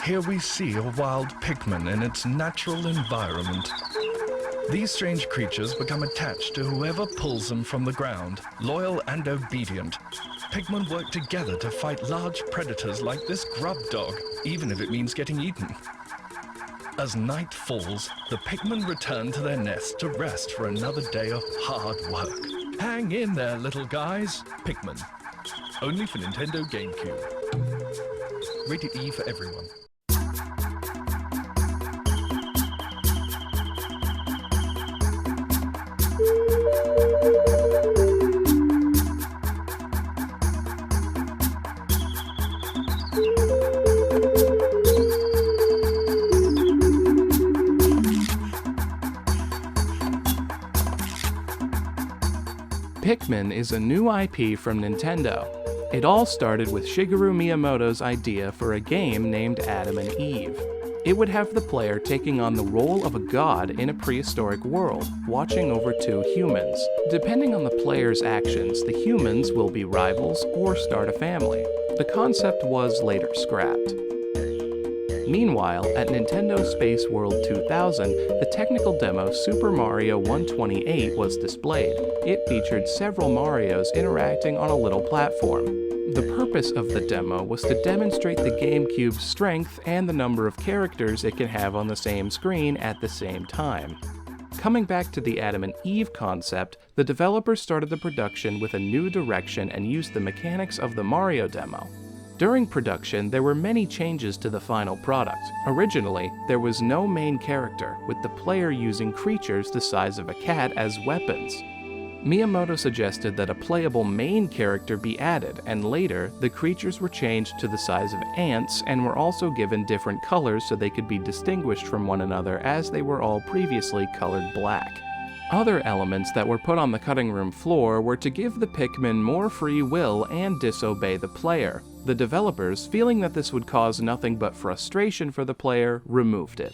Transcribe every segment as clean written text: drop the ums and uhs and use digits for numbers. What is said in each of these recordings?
here we see a wild Pikmin in its natural environment. These strange creatures become attached to whoever pulls them from the ground, loyal and obedient. Pikmin work together to fight large predators like this grub dog, even if it means getting eaten. As night falls, the Pikmin return to their nest to rest for another day of hard work. Hang in there, little guys. Pikmin. Only for Nintendo GameCube. Rated E for everyone. Pikmin is a new IP from Nintendo. It all started with Shigeru Miyamoto's idea for a game named Adam and Eve. It would have the player taking on the role of a god in a prehistoric world, watching over two humans. Depending on the player's actions, the humans will be rivals or start a family. The concept was later scrapped. Meanwhile, at Nintendo Space World 2000, the technical demo Super Mario 128 was displayed. It featured several Marios interacting on a little platform. The purpose of the demo was to demonstrate the GameCube's strength and the number of characters it can have on the same screen at the same time. Coming back to the Adam and Eve concept, the developers started the production with a new direction and used the mechanics of the Mario demo. During production, there were many changes to the final product. Originally, there was no main character, with the player using creatures the size of a cat as weapons. Miyamoto suggested that a playable main character be added, and later, the creatures were changed to the size of ants and were also given different colors so they could be distinguished from one another, as they were all previously colored black. Other elements that were put on the cutting room floor were to give the Pikmin more free will and disobey the player. The developers, feeling that this would cause nothing but frustration for the player, removed it.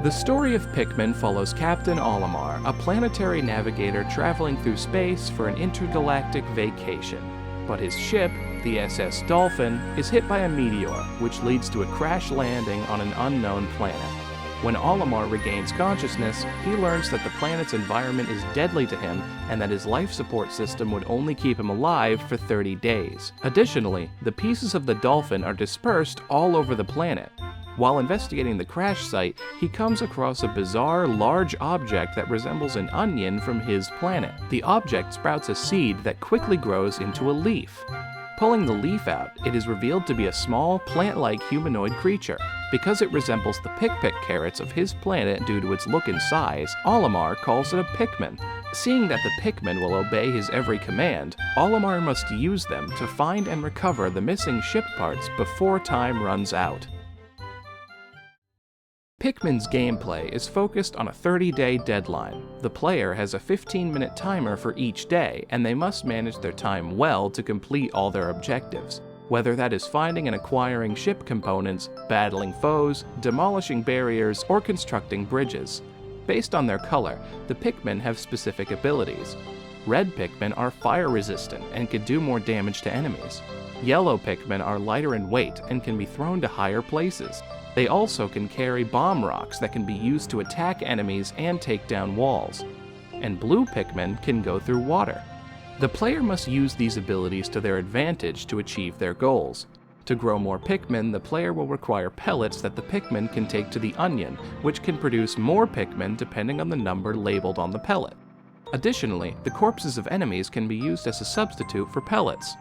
The story of Pikmin follows Captain Olimar, a planetary navigator traveling through space for an intergalactic vacation. But his ship, the SS Dolphin, is hit by a meteor, which leads to a crash landing on an unknown planet. When Olimar regains consciousness, he learns that the planet's environment is deadly to him and that his life support system would only keep him alive for 30 days. Additionally, the pieces of the Dolphin are dispersed all over the planet. While investigating the crash site, he comes across a bizarre, large object that resembles an onion from his planet. The object sprouts a seed that quickly grows into a leaf. Pulling the leaf out, it is revealed to be a small, plant-like humanoid creature. Because it resembles the Pick-Pick carrots of his planet due to its look and size, Olimar calls it a Pikmin. Seeing that the Pikmin will obey his every command, Olimar must use them to find and recover the missing ship parts before time runs out. Pikmin's gameplay is focused on a 30-day deadline. The player has a 15-minute timer for each day, and they must manage their time well to complete all their objectives. Whether that is finding and acquiring ship components, battling foes, demolishing barriers, or constructing bridges. Based on their color, the Pikmin have specific abilities. Red Pikmin are fire-resistant and can do more damage to enemies. Yellow Pikmin are lighter in weight and can be thrown to higher places. They also can carry bomb rocks that can be used to attack enemies and take down walls. And blue Pikmin can go through water. The player must use these abilities to their advantage to achieve their goals. To grow more Pikmin, the player will require pellets that the Pikmin can take to the onion, which can produce more Pikmin depending on the number labeled on the pellet. Additionally, the corpses of enemies can be used as a substitute for pellets.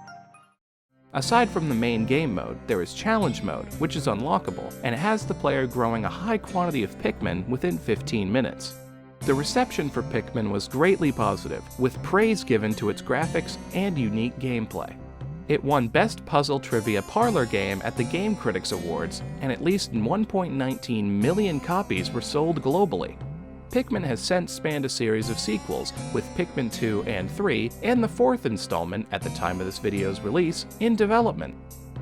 Aside from the main game mode, there is Challenge Mode, which is unlockable, and it has the player growing a high quantity of Pikmin within 15 minutes. The reception for Pikmin was greatly positive, with praise given to its graphics and unique gameplay. It won Best Puzzle Trivia Parlor Game at the Game Critics Awards, and at least 1.19 million copies were sold globally. Pikmin has since spanned a series of sequels, with Pikmin 2 and 3, and the fourth installment, at the time of this video's release, in development.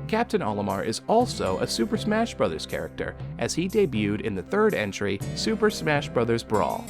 Captain Olimar is also a Super Smash Bros. Character, as he debuted in the third entry, Super Smash Bros. Brawl.